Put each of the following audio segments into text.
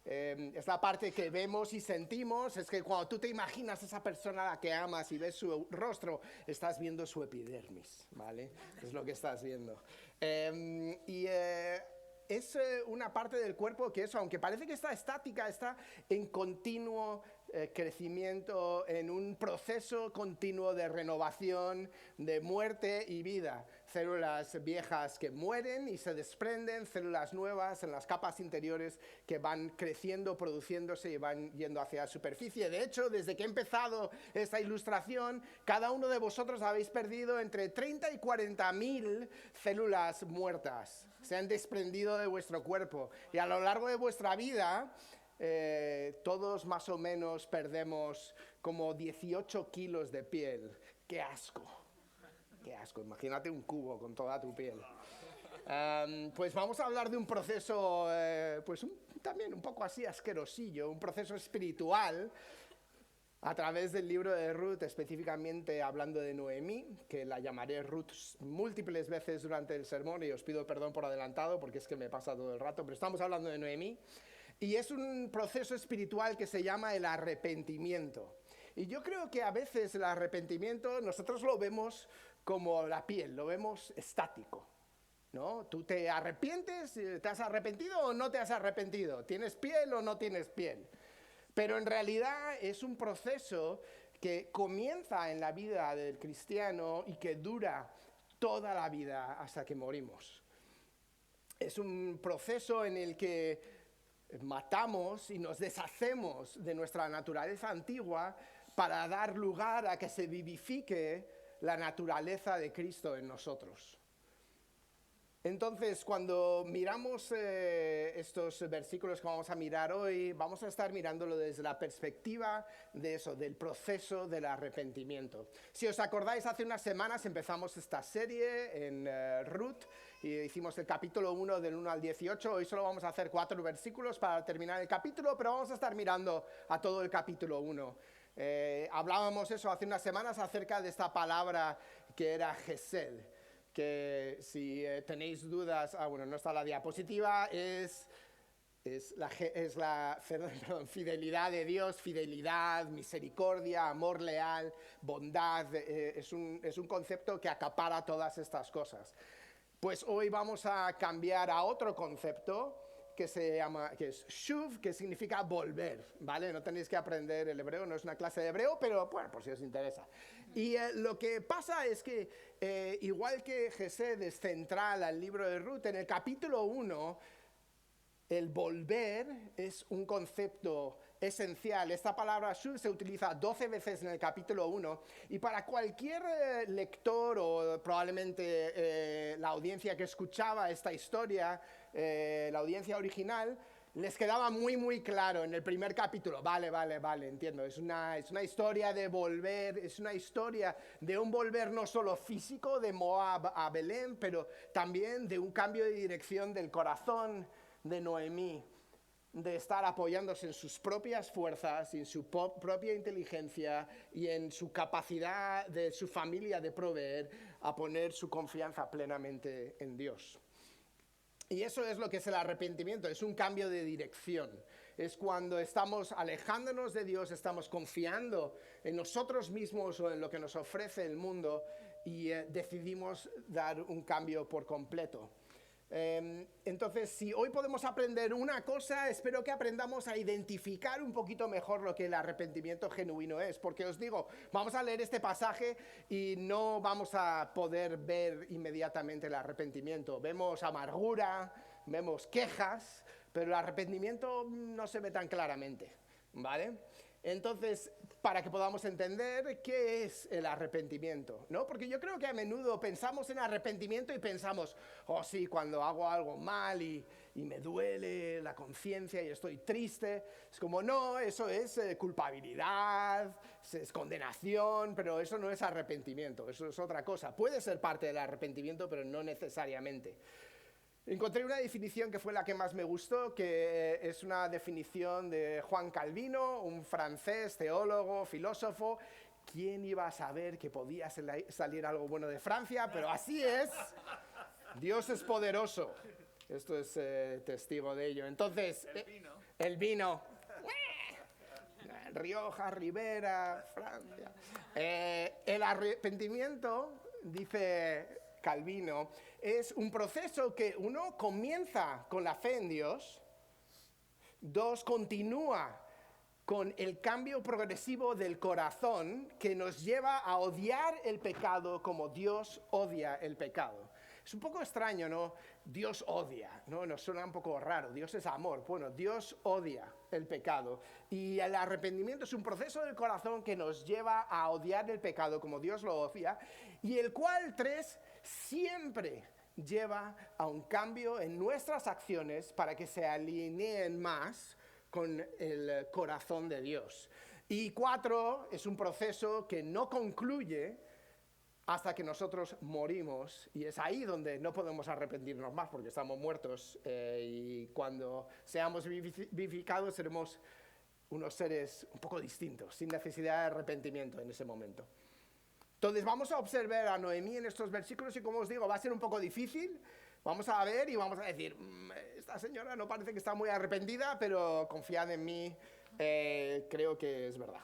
Es la parte que vemos y sentimos. Es que cuando tú te imaginas a esa persona a la que amas y ves su rostro, estás viendo su epidermis, ¿vale? Es lo que estás viendo. Es una parte del cuerpo que eso, aunque parece que está estática, está en continuo crecimiento, en un proceso continuo de renovación, de muerte y vida. Células viejas que mueren y se desprenden, células nuevas en las capas interiores que van creciendo, produciéndose y van yendo hacia la superficie. De hecho, desde que he empezado esta ilustración, cada uno de vosotros habéis perdido entre 30 y 40.000 células muertas. Se han desprendido de vuestro cuerpo. Y a lo largo de vuestra vida, todos más o menos perdemos como 18 kilos de piel. ¡Qué asco! ¡Qué asco! Imagínate un cubo con toda tu piel. Pues vamos a hablar de un proceso, también un poco así asquerosillo, un proceso espiritual, a través del libro de Ruth, específicamente hablando de Noemí, que la llamaré Ruth múltiples veces durante el sermón, y os pido perdón por adelantado, porque es que me pasa todo el rato, pero estamos hablando de Noemí, y es un proceso espiritual que se llama el arrepentimiento. Y yo creo que a veces el arrepentimiento nosotros lo vemos como la piel, lo vemos estático, ¿no? ¿Tú te arrepientes? ¿Te has arrepentido o no te has arrepentido? ¿Tienes piel o no tienes piel? Pero en realidad es un proceso que comienza en la vida del cristiano y que dura toda la vida hasta que morimos. Es un proceso en el que matamos y nos deshacemos de nuestra naturaleza antigua para dar lugar a que se vivifique la naturaleza de Cristo en nosotros. Entonces, cuando miramos estos versículos que vamos a mirar hoy, vamos a estar mirándolo desde la perspectiva de eso, del proceso del arrepentimiento. Si os acordáis, hace unas semanas empezamos esta serie en Ruth y hicimos el capítulo 1 del 1 al 18. Hoy solo vamos a hacer 4 versículos para terminar el capítulo, pero vamos a estar mirando a todo el capítulo 1. Hablábamos eso hace unas semanas acerca de esta palabra que era Gesed, que si tenéis dudas, no está la diapositiva, es la fidelidad de Dios, fidelidad, misericordia, amor leal, bondad, es un concepto que acapara todas estas cosas. Pues hoy vamos a cambiar a otro concepto que es shuv, que significa volver, ¿vale? No tenéis que aprender el hebreo, no es una clase de hebreo, pero bueno, por si os interesa. Y lo que pasa es que, igual que Gesed es central al libro de Ruth, en el capítulo 1, el volver es un concepto esencial. Esta palabra shuv se utiliza 12 veces en el capítulo 1 y para cualquier lector o probablemente la audiencia que escuchaba esta historia, la audiencia original, les quedaba muy muy claro en el primer capítulo. Vale, entiendo. Es una historia de volver, es una historia de un volver no solo físico de Moab a Belén, pero también de un cambio de dirección del corazón de Noemí, de estar apoyándose en sus propias fuerzas, en su propia inteligencia y en su capacidad de su familia de proveer, a poner su confianza plenamente en Dios. Y eso es lo que es el arrepentimiento, es un cambio de dirección. Es cuando estamos alejándonos de Dios, estamos confiando en nosotros mismos o en lo que nos ofrece el mundo y decidimos dar un cambio por completo. Entonces, si hoy podemos aprender una cosa, espero que aprendamos a identificar un poquito mejor lo que el arrepentimiento genuino es, porque os digo, vamos a leer este pasaje y no vamos a poder ver inmediatamente el arrepentimiento. Vemos amargura, vemos quejas, pero el arrepentimiento no se ve tan claramente, ¿vale? Entonces, para que podamos entender qué es el arrepentimiento, ¿no? Porque yo creo que a menudo pensamos en arrepentimiento y pensamos, oh sí, cuando hago algo mal y me duele la conciencia y estoy triste, es como, no, eso es culpabilidad, es condenación, pero eso no es arrepentimiento, eso es otra cosa. Puede ser parte del arrepentimiento, pero no necesariamente. Encontré una definición que fue la que más me gustó, que es una definición de Juan Calvino, un francés, teólogo, filósofo. ¿Quién iba a saber que podía salir algo bueno de Francia? Pero así es. Dios es poderoso. Esto es testigo de ello. Entonces, El vino. Rioja, Ribera, Francia. El arrepentimiento, dice Calvino, es un proceso que uno comienza con la fe en Dios, dos, continúa con el cambio progresivo del corazón que nos lleva a odiar el pecado como Dios odia el pecado. Es un poco extraño, ¿no? Dios odia, ¿no? Nos suena un poco raro. Dios es amor. Bueno, Dios odia el pecado. Y el arrepentimiento es un proceso del corazón que nos lleva a odiar el pecado como Dios lo odia. Y el cual, tres, siempre lleva a un cambio en nuestras acciones para que se alineen más con el corazón de Dios. Y cuatro, es un proceso que no concluye hasta que nosotros morimos, y es ahí donde no podemos arrepentirnos más porque estamos muertos, y cuando seamos vivificados seremos unos seres un poco distintos, sin necesidad de arrepentimiento en ese momento. Entonces vamos a observar a Noemí en estos versículos y, como os digo, va a ser un poco difícil. Vamos a ver y vamos a decir, esta señora no parece que está muy arrepentida, pero confiad en mí, creo que es verdad.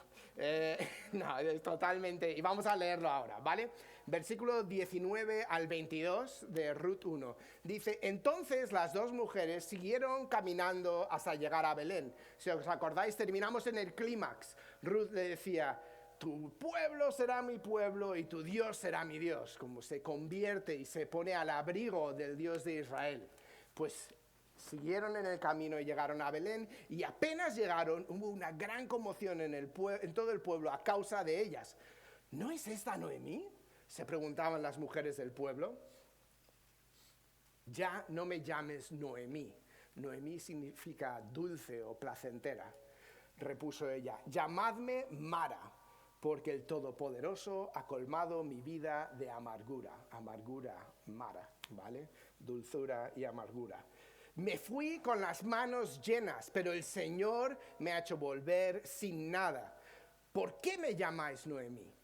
No, es totalmente... Y vamos a leerlo ahora, ¿vale? Versículo 19 al 22 de Ruth 1. Dice, entonces las dos mujeres siguieron caminando hasta llegar a Belén. Si os acordáis, terminamos en el clímax. Ruth le decía, tu pueblo será mi pueblo y tu Dios será mi Dios. Como se convierte y se pone al abrigo del Dios de Israel. Pues siguieron en el camino y llegaron a Belén, y apenas llegaron hubo una gran conmoción en todo el pueblo a causa de ellas. ¿No es esta Noemí?, se preguntaban las mujeres del pueblo. Ya no me llames Noemí. Noemí significa dulce o placentera. Repuso ella, llamadme Mara, porque el Todopoderoso ha colmado mi vida de amargura. Amargura, Mara, ¿vale? Dulzura y amargura. Me fui con las manos llenas, pero el Señor me ha hecho volver sin nada. ¿Por qué me llamáis Noemí?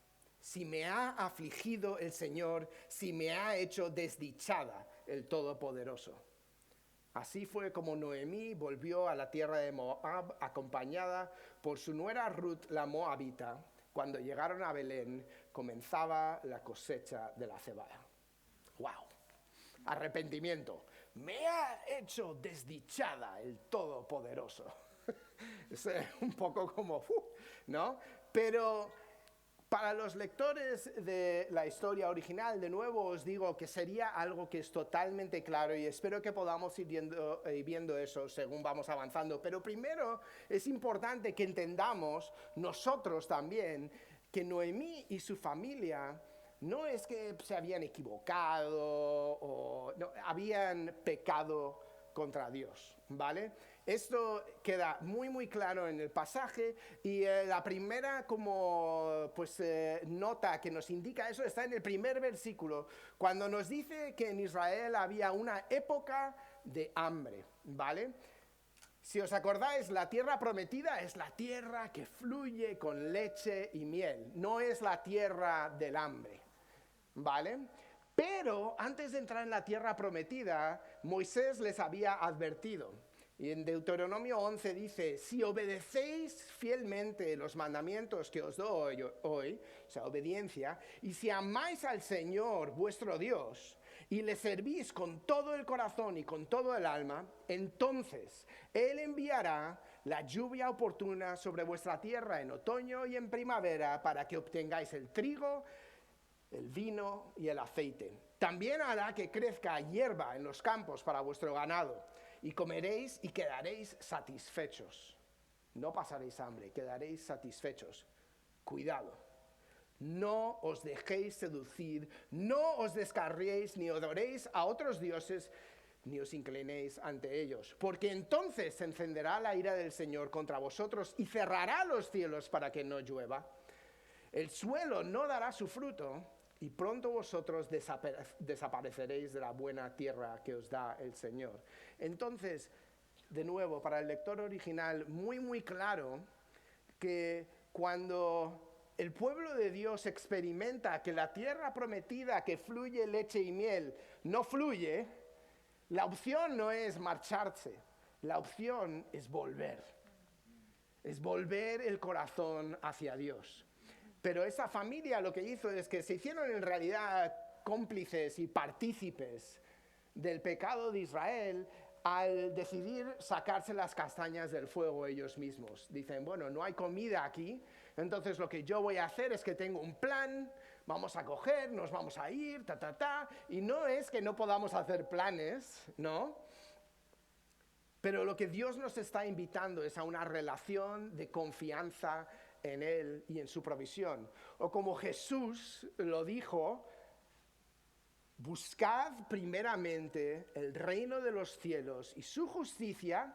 Si me ha afligido el Señor, si me ha hecho desdichada el Todopoderoso. Así fue como Noemí volvió a la tierra de Moab, acompañada por su nuera Ruth la Moabita. Cuando llegaron a Belén, comenzaba la cosecha de la cebada. ¡Wow! Arrepentimiento. Me ha hecho desdichada el Todopoderoso. Es un poco como, ¿no? Pero para los lectores de la historia original, de nuevo os digo que sería algo que es totalmente claro, y espero que podamos ir viendo eso según vamos avanzando. Pero primero es importante que entendamos nosotros también que Noemí y su familia no es que se habían equivocado o no, habían pecado contra Dios, ¿vale? Esto queda muy muy claro en el pasaje, y la primera nota que nos indica eso está en el primer versículo, cuando nos dice que en Israel había una época de hambre, ¿vale? Si os acordáis, la tierra prometida es la tierra que fluye con leche y miel, no es la tierra del hambre, ¿vale? Pero antes de entrar en la tierra prometida, Moisés les había advertido. Y en Deuteronomio 11 dice, si obedecéis fielmente los mandamientos que os doy hoy, o sea, obediencia, y si amáis al Señor vuestro Dios, y le servís con todo el corazón y con todo el alma, entonces Él enviará la lluvia oportuna sobre vuestra tierra en otoño y en primavera, para que obtengáis el trigo, el vino y el aceite. También hará que crezca hierba en los campos para vuestro ganado, y comeréis y quedaréis satisfechos. No pasaréis hambre, quedaréis satisfechos. Cuidado, no os dejéis seducir, no os descarriéis ni adoréis a otros dioses, ni os inclinéis ante ellos, porque entonces se encenderá la ira del Señor contra vosotros y cerrará los cielos para que no llueva. El suelo no dará su fruto, y pronto vosotros desapareceréis de la buena tierra que os da el Señor. Entonces, de nuevo, para el lector original, muy muy claro que cuando el pueblo de Dios experimenta que la tierra prometida que fluye leche y miel no fluye, la opción no es marcharse. La opción es volver el corazón hacia Dios. Pero esa familia lo que hizo es que se hicieron en realidad cómplices y partícipes del pecado de Israel al decidir sacarse las castañas del fuego ellos mismos. Dicen, bueno, no hay comida aquí, entonces lo que yo voy a hacer es que tengo un plan, vamos a coger, nos vamos a ir, y no es que no podamos hacer planes, ¿no? Pero lo que Dios nos está invitando es a una relación de confianza en Él y en su provisión. O como Jesús lo dijo, buscad primeramente el reino de los cielos y su justicia,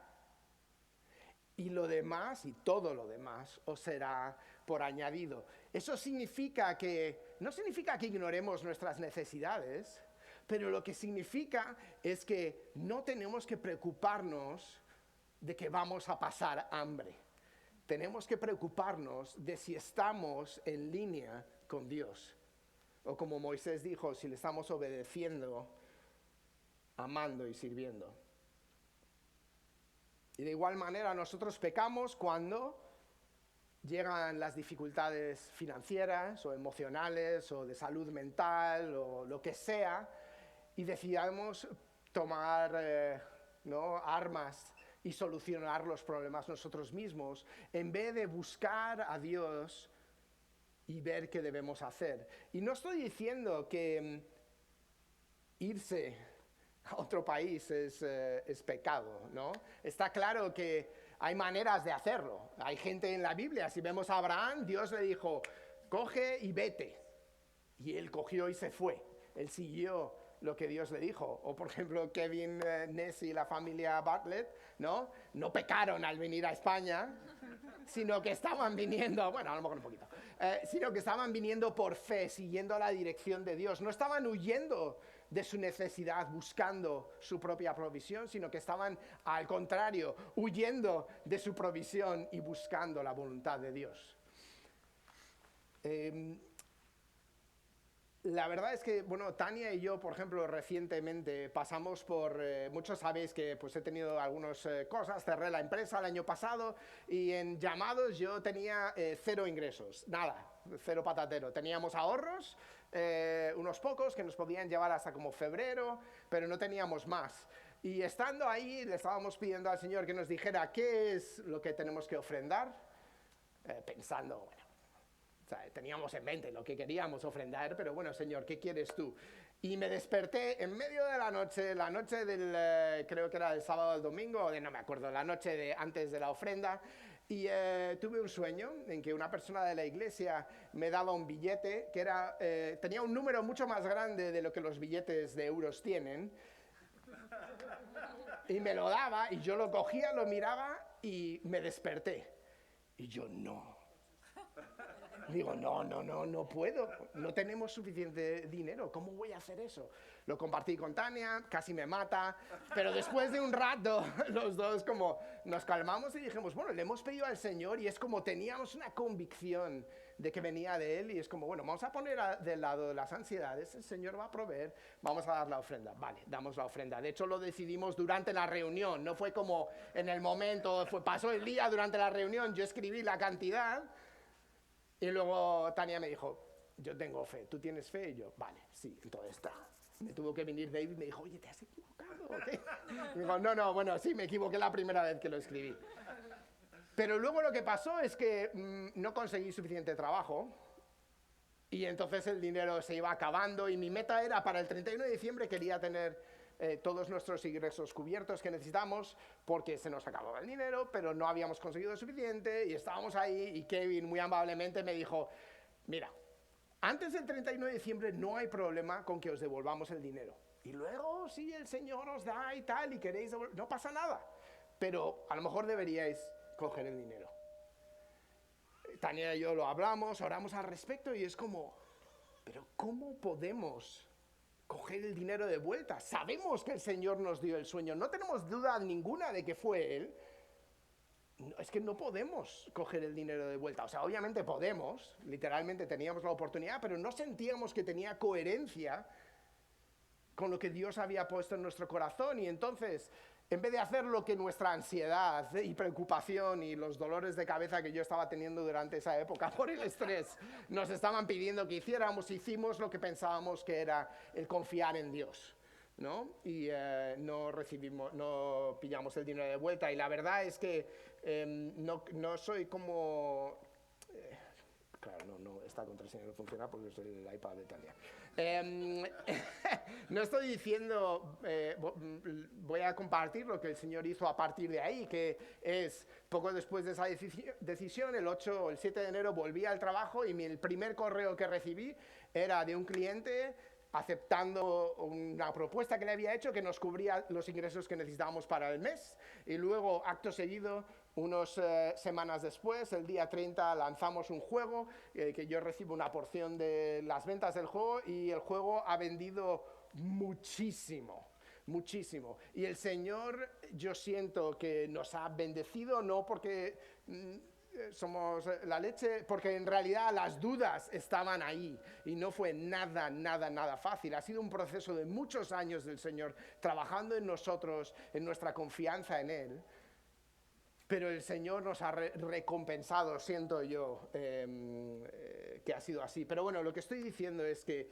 y lo demás, y todo lo demás, os será por añadido. Eso significa que, no significa que ignoremos nuestras necesidades, pero lo que significa es que no tenemos que preocuparnos de que vamos a pasar hambre. Tenemos que preocuparnos de si estamos en línea con Dios. O como Moisés dijo, si le estamos obedeciendo, amando y sirviendo. Y de igual manera nosotros pecamos cuando llegan las dificultades financieras o emocionales o de salud mental o lo que sea, y decidamos tomar armas y solucionar los problemas nosotros mismos, en vez de buscar a Dios y ver qué debemos hacer. Y no estoy diciendo que irse a otro país es pecado, ¿no? Está claro que hay maneras de hacerlo. Hay gente en la Biblia, si vemos a Abraham, Dios le dijo, coge y vete. Y él cogió y se fue. Él siguió lo que Dios le dijo. O por ejemplo, Kevin Ness y la familia Bartlett, ¿no? No pecaron al venir a España, sino que estaban viniendo, bueno, a lo mejor un poquito, sino que estaban viniendo por fe, siguiendo la dirección de Dios. No estaban huyendo de su necesidad, buscando su propia provisión, sino que estaban, al contrario, huyendo de su provisión y buscando la voluntad de Dios. La verdad es que, bueno, Tania y yo, por ejemplo, recientemente pasamos por, muchos sabéis que pues he tenido algunas cosas, cerré la empresa el año pasado y en llamados yo tenía 0 ingresos, nada, 0 patatero. Teníamos ahorros, unos pocos que nos podían llevar hasta como febrero, pero no teníamos más. Y estando ahí le estábamos pidiendo al Señor que nos dijera qué es lo que tenemos que ofrendar, pensando, bueno, o sea, teníamos en mente lo que queríamos ofrendar, pero bueno, Señor, ¿qué quieres tú? Y me desperté en medio de la noche del, creo que era el sábado o el domingo, no me acuerdo, la noche antes de la ofrenda, y tuve un sueño en que una persona de la iglesia me daba un billete que tenía un número mucho más grande de lo que los billetes de euros tienen, y me lo daba, y yo lo cogía, lo miraba, y me desperté. Y yo, no. Digo, no puedo, no tenemos suficiente dinero, ¿cómo voy a hacer eso? Lo compartí con Tania, casi me mata, pero después de un rato los dos como nos calmamos y dijimos, bueno, le hemos pedido al Señor y es como teníamos una convicción de que venía de Él y es como, bueno, vamos a poner del lado de las ansiedades, el Señor va a proveer, vamos a dar la ofrenda, vale, damos la ofrenda. De hecho lo decidimos durante la reunión, no fue como en el momento, pasó el día durante la reunión, yo escribí la cantidad. Y luego Tania me dijo, yo tengo fe, ¿tú tienes fe? Y yo, vale, sí, entonces está. Me tuvo que venir David y me dijo, oye, ¿te has equivocado? ¿Okay? Y digo, no, bueno, sí, me equivoqué la primera vez que lo escribí. Pero luego lo que pasó es que no conseguí suficiente trabajo y entonces el dinero se iba acabando y mi meta era para el 31 de diciembre quería tener todos nuestros ingresos cubiertos que necesitamos porque se nos acababa el dinero, pero no habíamos conseguido suficiente y estábamos ahí y Kevin muy amablemente me dijo, mira, antes del 31 de diciembre no hay problema con que os devolvamos el dinero. Y luego si el Señor os da y tal y queréis no pasa nada, pero a lo mejor deberíais coger el dinero. Tania y yo lo hablamos, oramos al respecto y es como, pero ¿cómo podemos coger el dinero de vuelta? Sabemos que el Señor nos dio el sueño, no tenemos duda ninguna de que fue Él. No, es que no podemos coger el dinero de vuelta. O sea, obviamente podemos, literalmente teníamos la oportunidad, pero no sentíamos que tenía coherencia con lo que Dios había puesto en nuestro corazón. Y entonces En vez de hacer lo que nuestra ansiedad y preocupación y los dolores de cabeza que yo estaba teniendo durante esa época por el estrés nos estaban pidiendo que hiciéramos, hicimos lo que pensábamos que era el confiar en Dios, ¿no? Y no pillamos el dinero de vuelta. Y la verdad es que no soy como... Claro, esta contraseña no funciona porque es el iPad de Talia. No estoy diciendo, voy a compartir lo que el Señor hizo a partir de ahí, que es, poco después de esa decisión, el 8 o el 7 de enero volví al trabajo y el primer correo que recibí era de un cliente aceptando una propuesta que le había hecho que nos cubría los ingresos que necesitábamos para el mes. Y luego, acto seguido, unas semanas después, el día 30, lanzamos un juego que yo recibo una porción de las ventas del juego y el juego ha vendido muchísimo. Muchísimo. Y el Señor, yo siento que nos ha bendecido, no porque somos la leche, porque en realidad las dudas estaban ahí y no fue nada fácil. Ha sido un proceso de muchos años del Señor trabajando en nosotros, en nuestra confianza en Él. Pero el Señor nos ha recompensado, siento yo, que ha sido así. Pero bueno, lo que estoy diciendo es que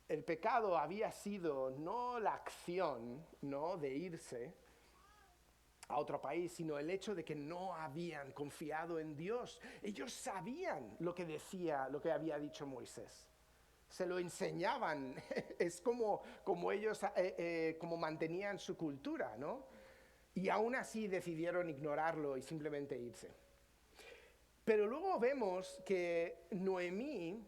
el pecado había sido no la acción, ¿no?, de irse a otro país, sino el hecho de que no habían confiado en Dios. Ellos sabían lo que decía, lo que había dicho Moisés. Se lo enseñaban. Es como ellos como mantenían su cultura, ¿no? Y aún así decidieron ignorarlo y simplemente irse. Pero luego vemos que Noemí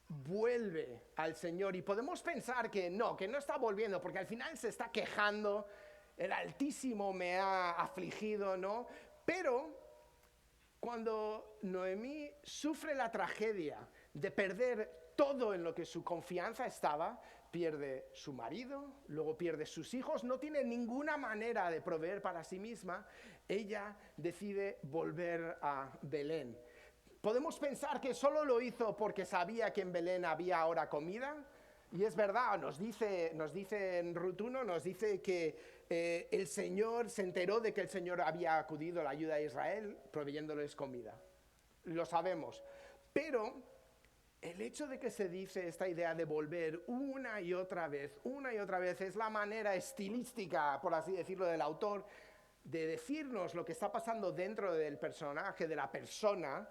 vuelve al Señor y podemos pensar que no está volviendo, porque al final se está quejando, el Altísimo me ha afligido, ¿no? Pero cuando Noemí sufre la tragedia de perder todo en lo que su confianza estaba, pierde su marido, luego pierde sus hijos, no tiene ninguna manera de proveer para sí misma, ella decide volver a Belén. Podemos pensar que solo lo hizo porque sabía que en Belén había ahora comida, y es verdad, nos dice en Ruth 1, nos dice que el Señor se enteró de que el Señor había acudido a la ayuda de Israel proveyéndoles comida. Lo sabemos, pero el hecho de que se dice esta idea de volver una y otra vez, es la manera estilística, por así decirlo, del autor de decirnos lo que está pasando dentro del personaje, de la persona,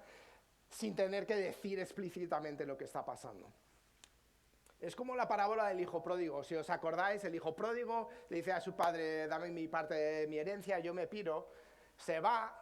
sin tener que decir explícitamente lo que está pasando. Es como la parábola del hijo pródigo. Si os acordáis, el hijo pródigo le dice a su padre, dame mi parte de mi herencia, yo me piro, se va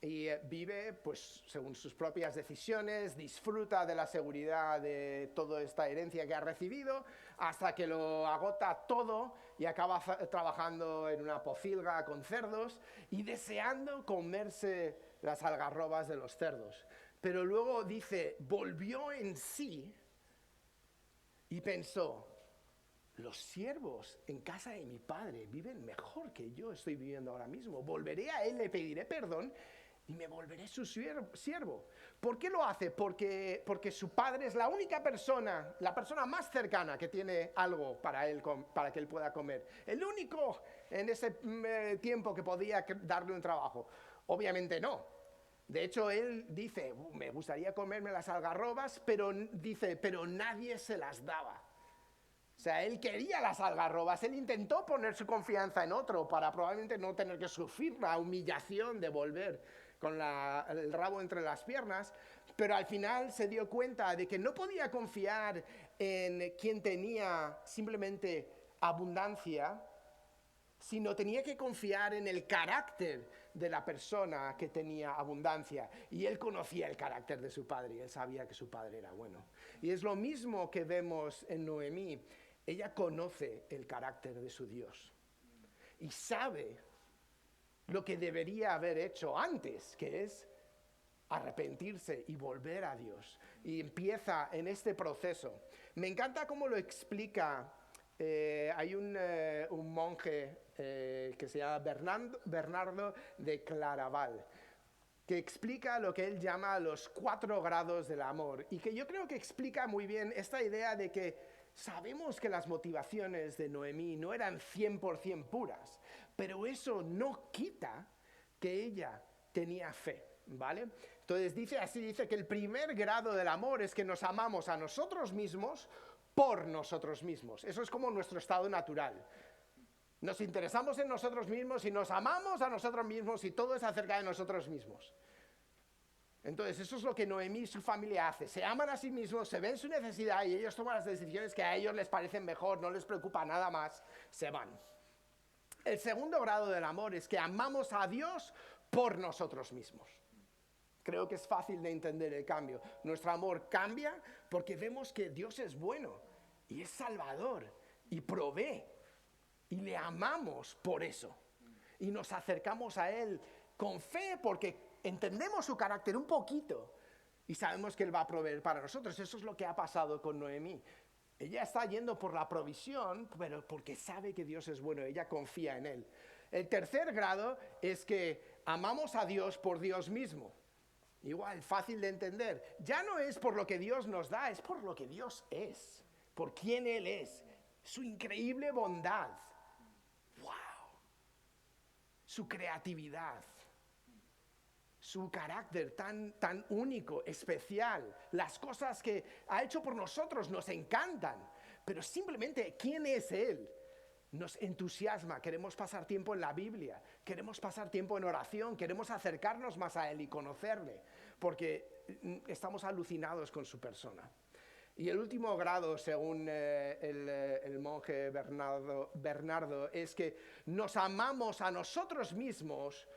y vive pues según sus propias decisiones, disfruta de la seguridad de toda esta herencia que ha recibido, hasta que lo agota todo y acaba trabajando en una pocilga con cerdos y deseando comerse las algarrobas de los cerdos. Pero luego dice, volvió en sí y pensó, los siervos en casa de mi padre viven mejor que yo estoy viviendo ahora mismo. Volveré a él, le pediré perdón y me volveré su siervo. ¿Por qué lo hace? Porque su padre es la única persona, la persona más cercana que tiene algo para él, para que él pueda comer. El único en ese tiempo que podía darle un trabajo. Obviamente no. De hecho, él dice, me gustaría comerme las algarrobas, pero nadie se las daba. O sea, él quería las algarrobas, él intentó poner su confianza en otro para probablemente no tener que sufrir la humillación de volver con el rabo entre las piernas, pero al final se dio cuenta de que no podía confiar en quien tenía simplemente abundancia, sino tenía que confiar en el carácter de la persona que tenía abundancia. Y él conocía el carácter de su padre y él sabía que su padre era bueno. Y es lo mismo que vemos en Noemí. Ella conoce el carácter de su Dios y sabe lo que debería haber hecho antes, que es arrepentirse y volver a Dios. Y empieza en este proceso. Me encanta cómo lo explica. Hay un monje que se llama Bernardo de Claraval, que explica lo que él llama los 4 grados del amor, y que yo creo que explica muy bien esta idea de que Sabemos que las motivaciones de Noemí no eran 100% puras, pero eso no quita que ella tenía fe, ¿vale? Entonces dice que el primer grado del amor es que nos amamos a nosotros mismos por nosotros mismos. Eso es como nuestro estado natural. Nos interesamos en nosotros mismos y nos amamos a nosotros mismos y todo es acerca de nosotros mismos. Entonces, eso es lo que Noemí y su familia hace. Se aman a sí mismos, se ven su necesidad y ellos toman las decisiones que a ellos les parecen mejor, no les preocupa nada más, se van. El segundo grado del amor es que amamos a Dios por nosotros mismos. Creo que es fácil de entender el cambio. Nuestro amor cambia porque vemos que Dios es bueno y es salvador y provee. Y le amamos por eso. Y nos acercamos a Él con fe porque entendemos su carácter un poquito y sabemos que Él va a proveer para nosotros. Eso es lo que ha pasado con Noemí. Ella está yendo por la provisión, pero porque sabe que Dios es bueno, ella confía en Él. El tercer grado es que amamos a Dios por Dios mismo. Igual, fácil de entender. Ya no es por lo que Dios nos da, es por lo que Dios es, por quién Él es, su increíble bondad. ¡Wow! Su creatividad. Su carácter tan único, especial, las cosas que ha hecho por nosotros nos encantan, pero simplemente quién es Él nos entusiasma. Queremos pasar tiempo en la Biblia, queremos pasar tiempo en oración, queremos acercarnos más a Él y conocerle, porque estamos alucinados con su persona. Y el último grado, según el monje Bernardo, es que nos amamos a nosotros mismos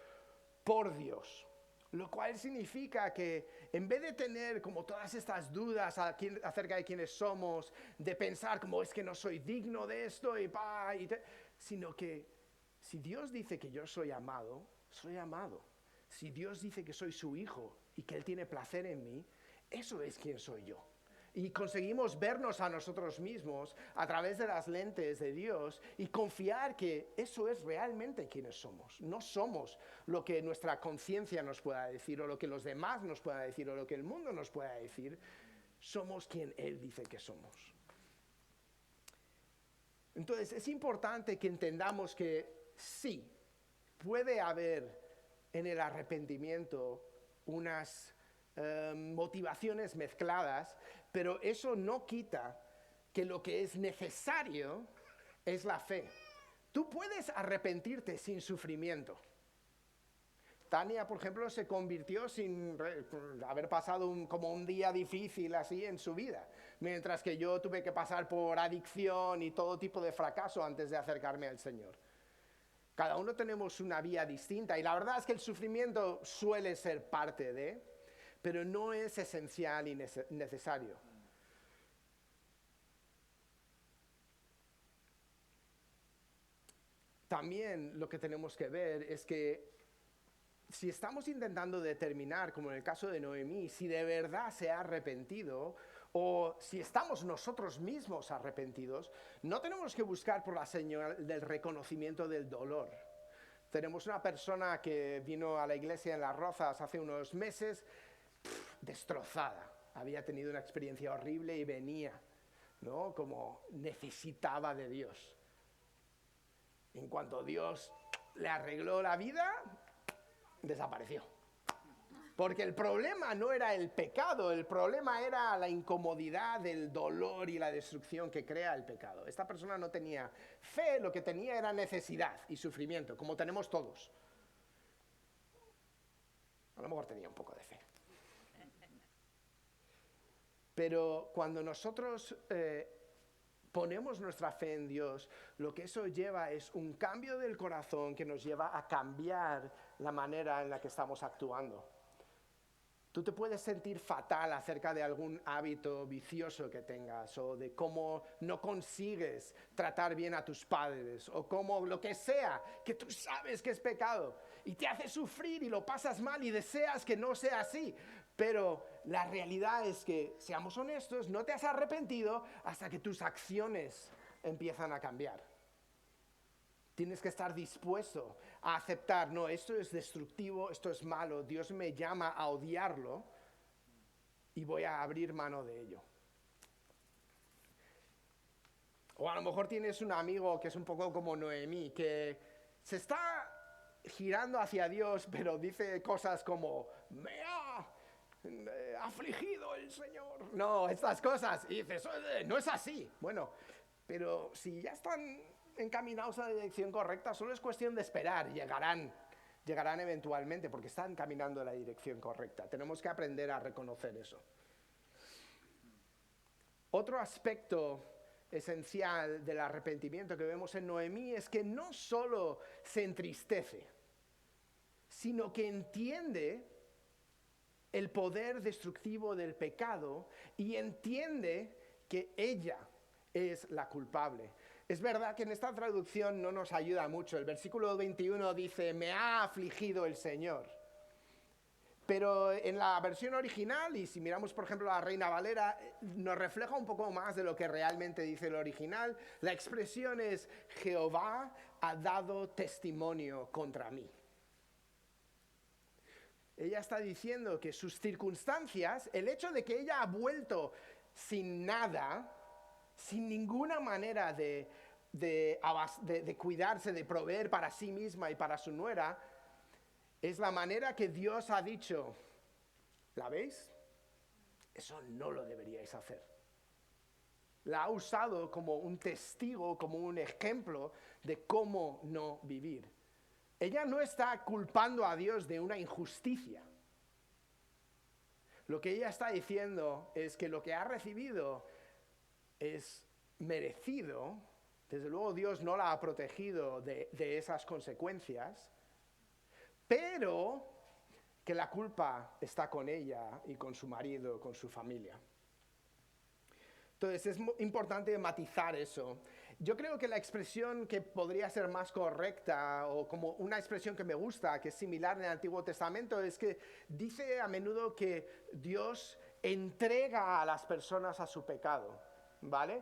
por Dios. Lo cual significa que en vez de tener como todas estas dudas acerca de quiénes somos, de pensar como es que no soy digno de esto sino que si Dios dice que yo soy amado, soy amado. Si Dios dice que soy su hijo y que Él tiene placer en mí, eso es quien soy yo. Y conseguimos vernos a nosotros mismos a través de las lentes de Dios y confiar que eso es realmente quienes somos. No somos lo que nuestra conciencia nos pueda decir o lo que los demás nos puedan decir o lo que el mundo nos pueda decir. Somos quien Él dice que somos. Entonces es importante que entendamos que sí, puede haber en el arrepentimiento unas motivaciones mezcladas, pero eso no quita que lo que es necesario es la fe. Tú puedes arrepentirte sin sufrimiento. Tania, por ejemplo, se convirtió sin haber pasado como un día difícil así en su vida, mientras que yo tuve que pasar por adicción y todo tipo de fracaso antes de acercarme al Señor. Cada uno tenemos una vía distinta y la verdad es que el sufrimiento suele ser parte de, pero no es esencial y necesario. También lo que tenemos que ver es que si estamos intentando determinar, como en el caso de Noemí, si de verdad se ha arrepentido o si estamos nosotros mismos arrepentidos, no tenemos que buscar por la señal del reconocimiento del dolor. Tenemos una persona que vino a la iglesia en Las Rozas hace unos meses, destrozada, había tenido una experiencia horrible y venía, ¿no? Como necesitaba de Dios. En cuanto Dios le arregló la vida, desapareció. Porque el problema no era el pecado, el problema era la incomodidad, el dolor y la destrucción que crea el pecado. Esta persona no tenía fe, lo que tenía era necesidad y sufrimiento, como tenemos todos. A lo mejor tenía un poco de fe. Pero cuando nosotros ponemos nuestra fe en Dios, lo que eso lleva es un cambio del corazón que nos lleva a cambiar la manera en la que estamos actuando. Tú te puedes sentir fatal acerca de algún hábito vicioso que tengas o de cómo no consigues tratar bien a tus padres o cómo lo que sea que tú sabes que es pecado y te hace sufrir y lo pasas mal y deseas que no sea así. Pero la realidad es que, seamos honestos, no te has arrepentido hasta que tus acciones empiezan a cambiar. Tienes que estar dispuesto a aceptar, no, esto es destructivo, esto es malo, Dios me llama a odiarlo y voy a abrir mano de ello. O a lo mejor tienes un amigo que es un poco como Noemí, que se está girando hacia Dios, pero dice cosas como, me ha afligido el Señor. No, estas cosas. Y dices, no es así. Bueno, pero si ya están encaminados a la dirección correcta, solo es cuestión de esperar. Llegarán eventualmente porque están caminando en la dirección correcta. Tenemos que aprender a reconocer eso. Otro aspecto esencial del arrepentimiento que vemos en Noemí es que no solo se entristece, sino que entiende el poder destructivo del pecado y entiende que ella es la culpable. Es verdad que en esta traducción no nos ayuda mucho. El versículo 21 dice, me ha afligido el Señor. Pero en la versión original, y si miramos por ejemplo la Reina Valera, nos refleja un poco más de lo que realmente dice el original. La expresión es, Jehová ha dado testimonio contra mí. Ella está diciendo que sus circunstancias, el hecho de que ella ha vuelto sin nada, sin ninguna manera de cuidarse, de proveer para sí misma y para su nuera, es la manera que Dios ha dicho, ¿la veis? Eso no lo deberíais hacer. La ha usado como un testigo, como un ejemplo de cómo no vivir. Ella no está culpando a Dios de una injusticia. Lo que ella está diciendo es que lo que ha recibido es merecido. Desde luego Dios no la ha protegido de esas consecuencias, pero que la culpa está con ella y con su marido, con su familia. Entonces es importante matizar eso. Yo creo que la expresión que podría ser más correcta, o como una expresión que me gusta, que es similar en el Antiguo Testamento, es que dice a menudo que Dios entrega a las personas a su pecado, ¿vale?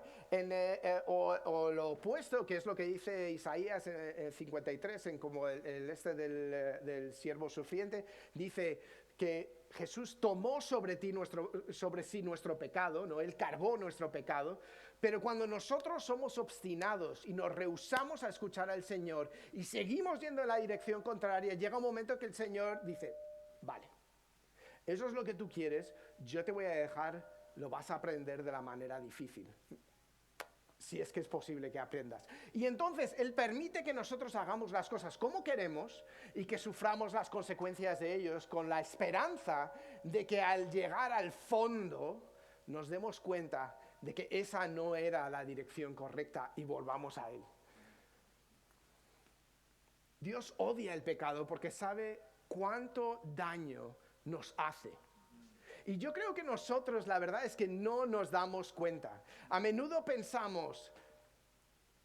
O lo opuesto, que es lo que dice Isaías en 53, en como del siervo sufriente, dice que Jesús tomó sobre sí nuestro pecado, ¿no? Él cargó nuestro pecado, pero cuando nosotros somos obstinados y nos rehusamos a escuchar al Señor y seguimos yendo en la dirección contraria, llega un momento que el Señor dice, vale, eso es lo que tú quieres, yo te voy a dejar, lo vas a aprender de la manera difícil. Si es que es posible que aprendas. Y entonces Él permite que nosotros hagamos las cosas como queremos y que suframos las consecuencias de ellos con la esperanza de que al llegar al fondo nos demos cuenta de que esa no era la dirección correcta y volvamos a Él. Dios odia el pecado porque sabe cuánto daño nos hace. Y yo creo que nosotros, la verdad es que no nos damos cuenta. A menudo pensamos,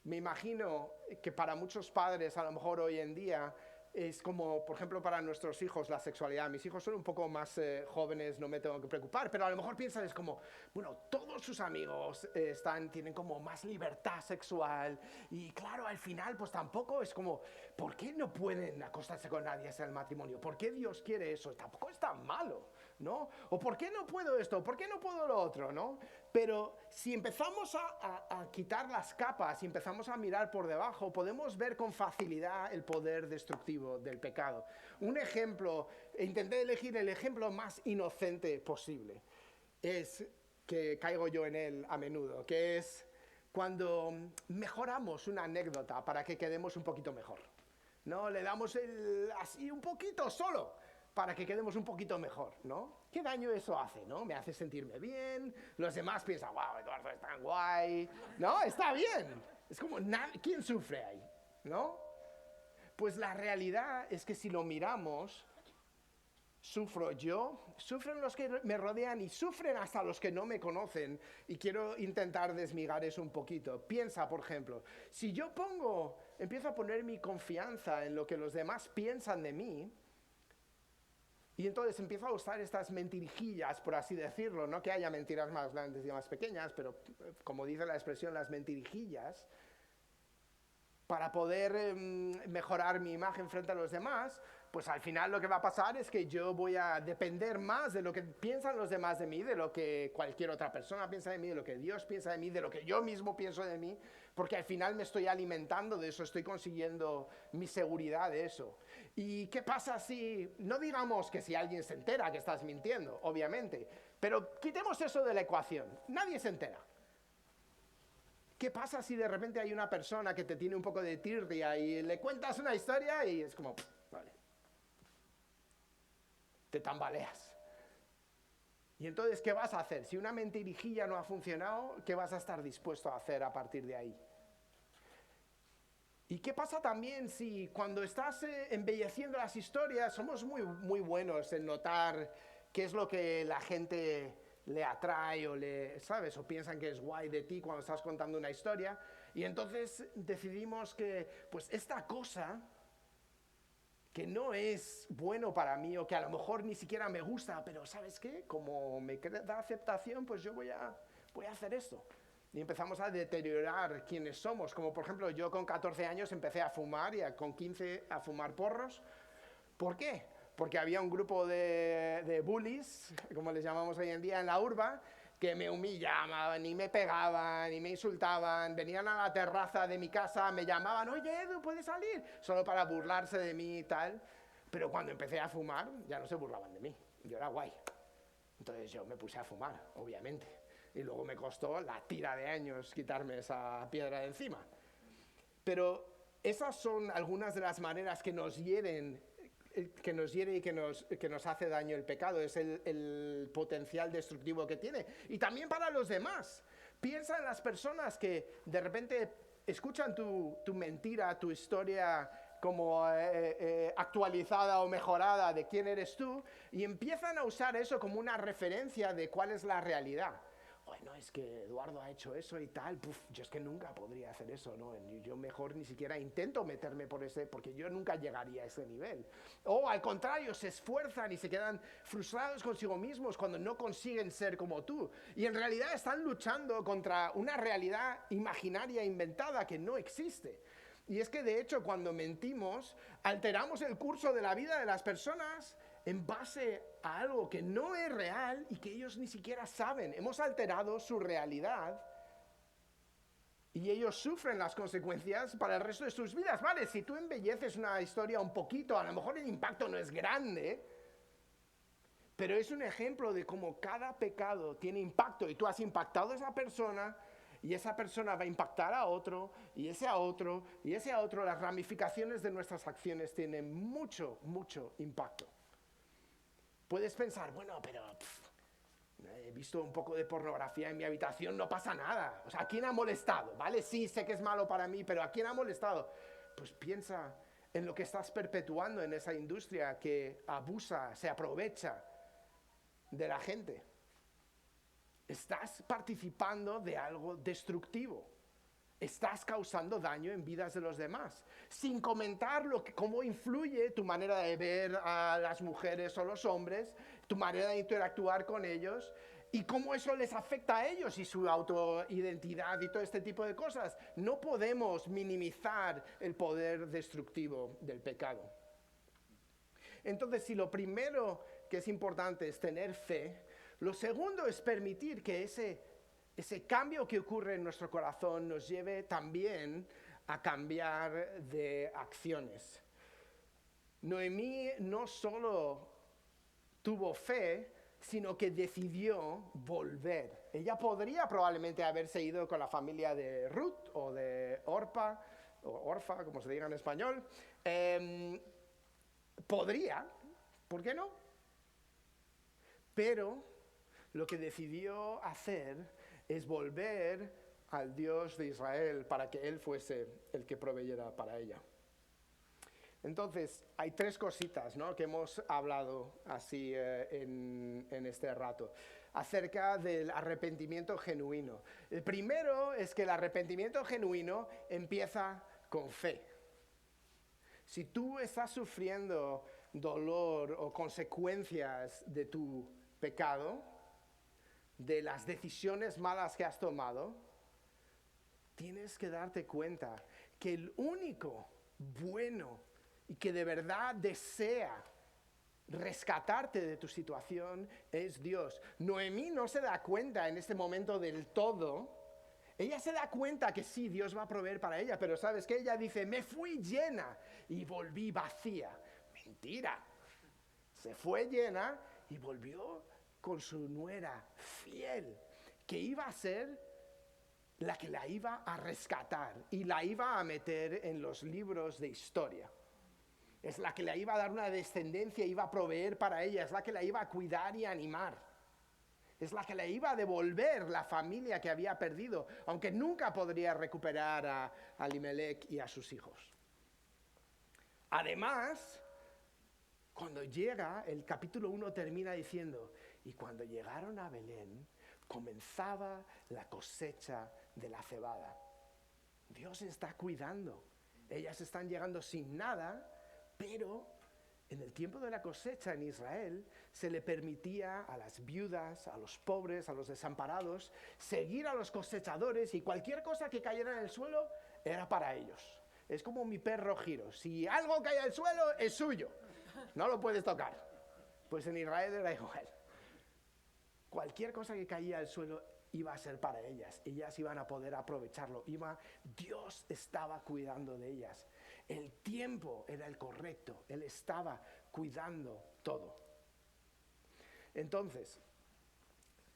me imagino que para muchos padres, a lo mejor hoy en día, es como, por ejemplo, para nuestros hijos, la sexualidad. Mis hijos son un poco más jóvenes, no me tengo que preocupar, pero a lo mejor piensan, es como, bueno, todos sus amigos tienen como más libertad sexual y claro, al final, pues tampoco es como, ¿por qué no pueden acostarse con nadie hasta el matrimonio? ¿Por qué Dios quiere eso? Tampoco es tan malo, ¿no? ¿O por qué no puedo esto? ¿Por qué no puedo lo otro? ¿No? Pero si empezamos a quitar las capas y empezamos a mirar por debajo, podemos ver con facilidad el poder destructivo del pecado. Un ejemplo, intenté elegir el ejemplo más inocente posible, es que caigo yo en él a menudo, que es cuando mejoramos una anécdota para que quedemos un poquito mejor, ¿no? Le damos así un poquito solo, para que quedemos un poquito mejor, ¿no? ¿Qué daño eso hace, no? Me hace sentirme bien, los demás piensan, wow, Eduardo es tan guay, ¿no? Está bien, es como, ¿quién sufre ahí, no? Pues la realidad es que si lo miramos, sufro yo, sufren los que me rodean y sufren hasta los que no me conocen, y quiero intentar desmigar eso un poquito. Piensa, por ejemplo, si yo empiezo a poner mi confianza en lo que los demás piensan de mí, y entonces empiezo a usar estas mentirijillas, por así decirlo, no que haya mentiras más grandes y más pequeñas, pero como dice la expresión, las mentirijillas, para poder mejorar mi imagen frente a los demás, pues al final lo que va a pasar es que yo voy a depender más de lo que piensan los demás de mí, de lo que cualquier otra persona piensa de mí, de lo que Dios piensa de mí, de lo que yo mismo pienso de mí, porque al final me estoy alimentando de eso, estoy consiguiendo mi seguridad de eso. ¿Y qué pasa si, no digamos que si alguien se entera que estás mintiendo, obviamente, pero quitemos eso de la ecuación, nadie se entera. ¿Qué pasa si de repente hay una persona que te tiene un poco de tirria y le cuentas una historia y es como, vale, te tambaleas? Y entonces, ¿qué vas a hacer? Si una mentirijilla no ha funcionado, ¿qué vas a estar dispuesto a hacer a partir de ahí? ¿Y qué pasa también si cuando estás embelleciendo las historias, somos muy buenos en notar qué es lo que la gente le atrae o ¿sabes? O piensan que es guay de ti cuando estás contando una historia. Y entonces decidimos que, pues esta cosa que no es bueno para mí o que a lo mejor ni siquiera me gusta, pero ¿sabes qué? Como me da aceptación, pues yo voy a hacer esto. Y empezamos a deteriorar quiénes somos. Como por ejemplo, yo con 14 años empecé a fumar y con 15 a fumar porros. ¿Por qué? Porque había un grupo de bullies, como les llamamos hoy en día en la urba, que me humillaban y me pegaban y me insultaban, venían a la terraza de mi casa, me llamaban, oye Edu, ¿puedes salir? Solo para burlarse de mí y tal. Pero cuando empecé a fumar, ya no se burlaban de mí, yo era guay. Entonces yo me puse a fumar, obviamente. Y luego me costó la tira de años quitarme esa piedra de encima. Pero esas son algunas de las maneras que nos hieren y que nos hace daño el pecado, es el potencial destructivo que tiene. Y también para los demás. Piensa en las personas que de repente escuchan tu mentira, tu historia como actualizada o mejorada de quién eres tú, y empiezan a usar eso como una referencia de cuál es la realidad. Bueno, es que Eduardo ha hecho eso y tal, yo es que nunca podría hacer eso, ¿no? Yo mejor ni siquiera intento meterme por ese, porque yo nunca llegaría a ese nivel. O al contrario, se esfuerzan y se quedan frustrados consigo mismos cuando no consiguen ser como tú. Y en realidad están luchando contra una realidad imaginaria, inventada, que no existe. Y es que de hecho cuando mentimos, alteramos el curso de la vida de las personas en base a algo que no es real y que ellos ni siquiera saben. Hemos alterado su realidad y ellos sufren las consecuencias para el resto de sus vidas. Vale, si tú embelleces una historia un poquito, a lo mejor el impacto no es grande, pero es un ejemplo de cómo cada pecado tiene impacto y tú has impactado a esa persona y esa persona va a impactar a otro y ese a otro y ese a otro. Las ramificaciones de nuestras acciones tienen mucho impacto. Puedes pensar, bueno, pero he visto un poco de pornografía en mi habitación, no pasa nada. O sea, ¿a quién ha molestado? ¿Vale? Sí, sé que es malo para mí, pero ¿a quién ha molestado? Pues piensa en lo que estás perpetuando en esa industria que abusa, se aprovecha de la gente. Estás participando de algo destructivo. Estás causando daño en vidas de los demás, sin comentar cómo influye tu manera de ver a las mujeres o los hombres, tu manera de interactuar con ellos y cómo eso les afecta a ellos y su autoidentidad y todo este tipo de cosas. No podemos minimizar el poder destructivo del pecado. Entonces, si lo primero que es importante es tener fe, lo segundo es permitir que ese cambio que ocurre en nuestro corazón nos lleve también a cambiar de acciones. Noemí no solo tuvo fe, sino que decidió volver. Ella podría probablemente haberse ido con la familia de Ruth o de Orpa, o Orfa, como se diga en español. Podría, ¿por qué no? Pero lo que decidió hacer es volver al Dios de Israel para que Él fuese el que proveyera para ella. Entonces, hay tres cositas, ¿no?, que hemos hablado así en este rato, acerca del arrepentimiento genuino. El primero es que el arrepentimiento genuino empieza con fe. Si tú estás sufriendo dolor o consecuencias de tu pecado, de las decisiones malas que has tomado, tienes que darte cuenta que el único bueno y que de verdad desea rescatarte de tu situación es Dios. Noemí no se da cuenta en este momento del todo. Ella se da cuenta que sí, Dios va a proveer para ella, pero ¿sabes qué? Ella dice, me fui llena y volví vacía. Mentira. Se fue llena y volvió con su nuera fiel, que iba a ser la que la iba a rescatar y la iba a meter en los libros de historia. Es la que le iba a dar una descendencia, iba a proveer para ella, es la que la iba a cuidar y animar. Es la que le iba a devolver la familia que había perdido, aunque nunca podría recuperar a Elimelech y a sus hijos. Además, cuando llega, el capítulo 1 termina diciendo, y cuando llegaron a Belén, comenzaba la cosecha de la cebada. Dios está cuidando. Ellas están llegando sin nada, pero en el tiempo de la cosecha en Israel se le permitía a las viudas, a los pobres, a los desamparados, seguir a los cosechadores y cualquier cosa que cayera en el suelo era para ellos. Es como mi perro Giro. Si algo cae al suelo, es suyo. No lo puedes tocar. Pues en Israel era igual. Cualquier cosa que caía al suelo iba a ser para ellas. Ellas iban a poder aprovecharlo. Dios estaba cuidando de ellas. El tiempo era el correcto. Él estaba cuidando todo. Entonces,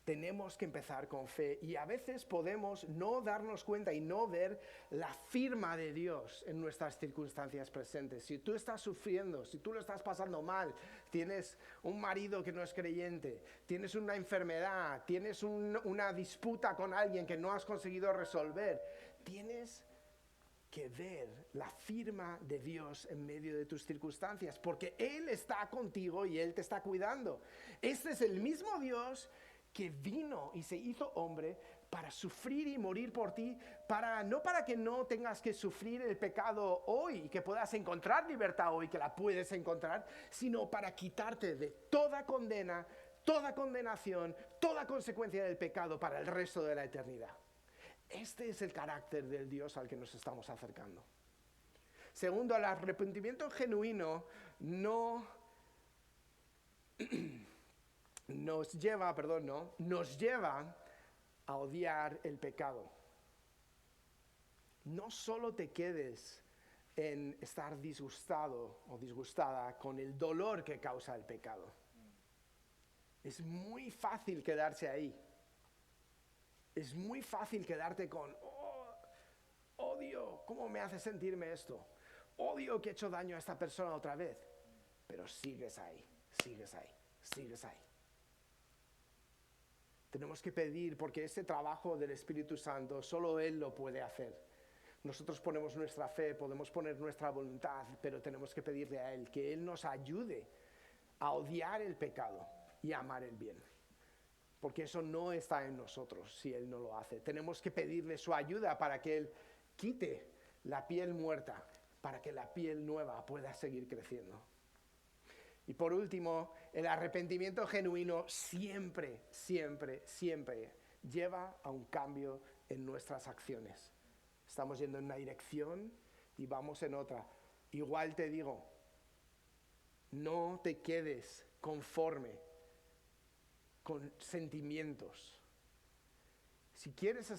tenemos que empezar con fe y a veces podemos no darnos cuenta y no ver la firma de Dios en nuestras circunstancias presentes. Si tú estás sufriendo, si tú lo estás pasando mal, tienes un marido que no es creyente, tienes una enfermedad, tienes una disputa con alguien que no has conseguido resolver, tienes que ver la firma de Dios en medio de tus circunstancias, porque Él está contigo y Él te está cuidando. Este es el mismo Dios que vino y se hizo hombre para sufrir y morir por ti, no para que no tengas que sufrir el pecado hoy y que puedas encontrar libertad hoy, que la puedes encontrar, sino para quitarte de toda condena, toda condenación, toda consecuencia del pecado para el resto de la eternidad. Este es el carácter del Dios al que nos estamos acercando. Segundo, el arrepentimiento genuino nos lleva a odiar el pecado. No solo te quedes en estar disgustado o disgustada con el dolor que causa el pecado. Es muy fácil quedarse ahí. Es muy fácil quedarte con, odio, ¿cómo me hace sentirme esto? Odio que he hecho daño a esta persona otra vez. Pero sigues ahí. Tenemos que pedir, porque ese trabajo del Espíritu Santo solo Él lo puede hacer. Nosotros ponemos nuestra fe, podemos poner nuestra voluntad, pero tenemos que pedirle a Él que Él nos ayude a odiar el pecado y a amar el bien. Porque eso no está en nosotros si Él no lo hace. Tenemos que pedirle su ayuda para que Él quite la piel muerta, para que la piel nueva pueda seguir creciendo. Y por último, el arrepentimiento genuino siempre lleva a un cambio en nuestras acciones. Estamos yendo en una dirección y vamos en otra. Igual te digo, no te quedes conforme con sentimientos. Si quieres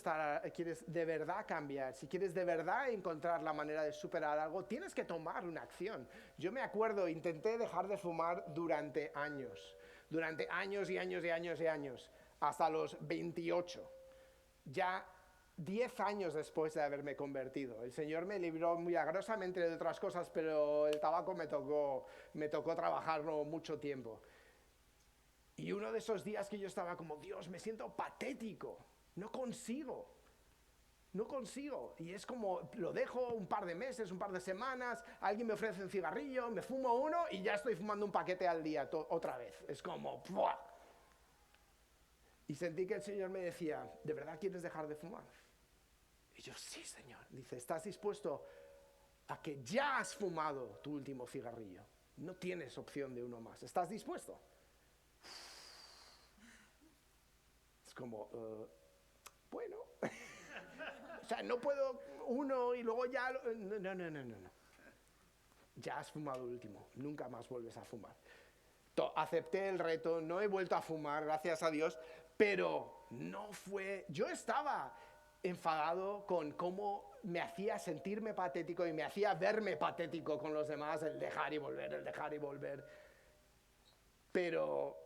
de verdad cambiar, si quieres de verdad encontrar la manera de superar algo, tienes que tomar una acción. Yo me acuerdo, intenté dejar de fumar durante años, hasta los 28. Ya 10 años después de haberme convertido. El Señor me libró milagrosamente de otras cosas, pero el tabaco me tocó trabajarlo mucho tiempo. Y uno de esos días que yo estaba como, Dios, me siento patético. No consigo. Y es como, lo dejo un par de meses, un par de semanas, alguien me ofrece un cigarrillo, me fumo uno y ya estoy fumando un paquete al día otra vez. Es como, ¡buah! Y sentí que el Señor me decía, ¿de verdad quieres dejar de fumar? Y yo, sí, Señor. Dice, ¿estás dispuesto a que ya has fumado tu último cigarrillo? No tienes opción de uno más. ¿Estás dispuesto? Es como, bueno, o sea, no puedo uno y luego ya... No. ya has fumado el último, nunca más vuelves a fumar. Acepté el reto, no he vuelto a fumar, gracias a Dios, pero no fue... Yo estaba enfadado con cómo me hacía sentirme patético y me hacía verme patético con los demás, el dejar y volver, el dejar y volver. Pero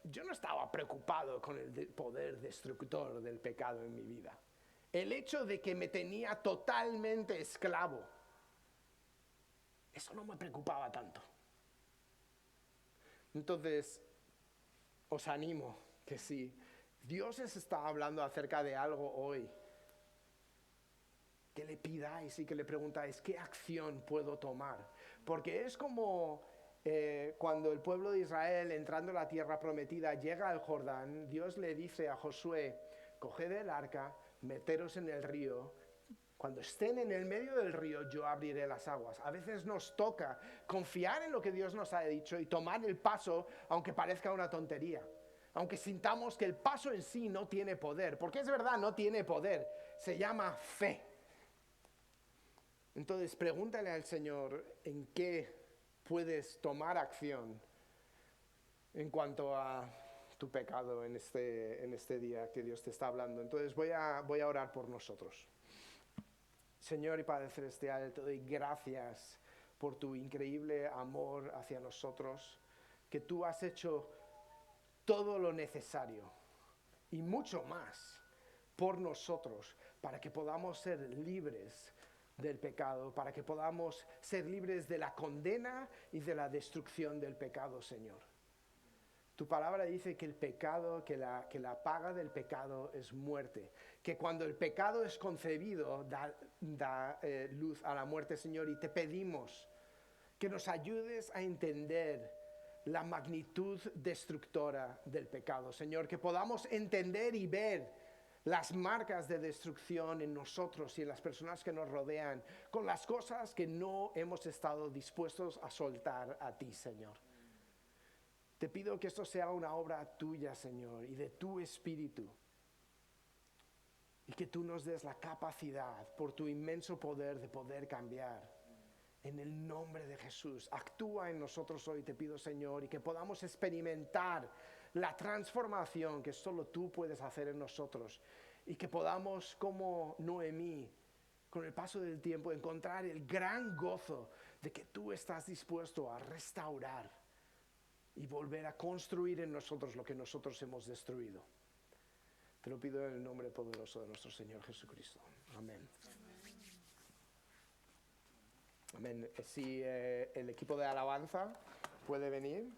yo no estaba preocupado con el poder destructor del pecado en mi vida. El hecho de que me tenía totalmente esclavo, eso no me preocupaba tanto. Entonces, os animo que si Dios os está hablando acerca de algo hoy, que le pidáis y que le preguntáis, ¿qué acción puedo tomar? Porque es como cuando el pueblo de Israel, entrando a la tierra prometida, llega al Jordán, Dios le dice a Josué, coged el arca, meteros en el río. Cuando estén en el medio del río, yo abriré las aguas. A veces nos toca confiar en lo que Dios nos ha dicho y tomar el paso, aunque parezca una tontería. Aunque sintamos que el paso en sí no tiene poder. Porque es verdad, no tiene poder. Se llama fe. Entonces, pregúntale al Señor en qué puedes tomar acción en cuanto a tu pecado en este día que Dios te está hablando. Entonces, voy a orar por nosotros. Señor y Padre Celestial, te doy gracias por tu increíble amor hacia nosotros, que tú has hecho todo lo necesario y mucho más por nosotros para que podamos ser libres del pecado, para que podamos ser libres de la condena y de la destrucción del pecado, Señor. Tu palabra dice que el pecado, que la paga del pecado es muerte, que cuando el pecado es concebido da luz a la muerte, Señor, y te pedimos que nos ayudes a entender la magnitud destructora del pecado, Señor, que podamos entender y ver las marcas de destrucción en nosotros y en las personas que nos rodean, con las cosas que no hemos estado dispuestos a soltar a ti, Señor. Te pido que esto sea una obra tuya, Señor, y de tu Espíritu. Y que tú nos des la capacidad, por tu inmenso poder, de poder cambiar. En el nombre de Jesús, actúa en nosotros hoy, te pido, Señor, y que podamos experimentar la transformación que solo tú puedes hacer en nosotros. Y que podamos, como Noemí, con el paso del tiempo, encontrar el gran gozo de que tú estás dispuesto a restaurar y volver a construir en nosotros lo que nosotros hemos destruido. Te lo pido en el nombre poderoso de nuestro Señor Jesucristo. Amén. Amén. Si el equipo de alabanza puede venir.